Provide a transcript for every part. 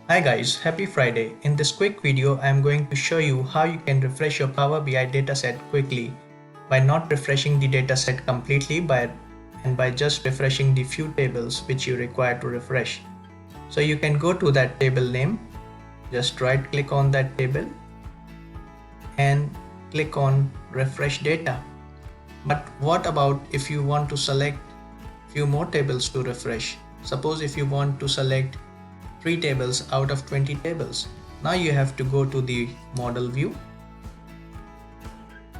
Hi guys, happy Friday. In this quick video, I am going to show you how you can refresh your Power BI dataset quickly by not refreshing the dataset completely and by just refreshing the few tables which you require to refresh. So you can go to that table name, just right click on that table and click on refresh data. But what about if you want to select few more tables to refresh? Suppose if you want to select 3 tables out of 20 tables. Now you have to go to the model view.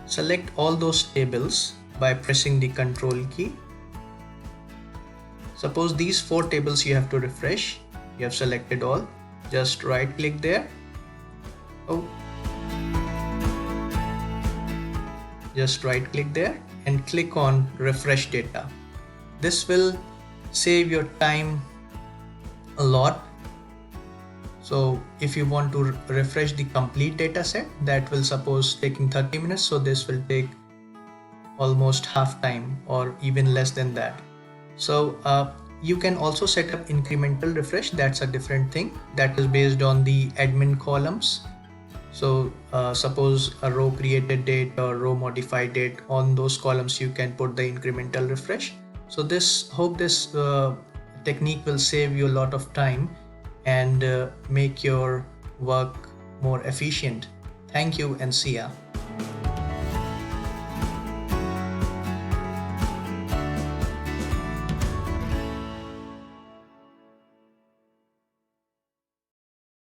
Select all those tables by pressing the control key. Suppose these 4 tables you have to refresh. You have selected all. Just right click there. Just right click there and click on refresh data. This will save your time a lot. So if you want to refresh the complete data set, that will suppose taking 30 minutes. So this will take almost half time or even less than that. So you can also set up incremental refresh. That's a different thing that is based on the admin columns. So suppose a row created date or row modified date, on those columns you can put the incremental refresh. So hope this technique will save you a lot of time and make your work more efficient. Thank you and see ya.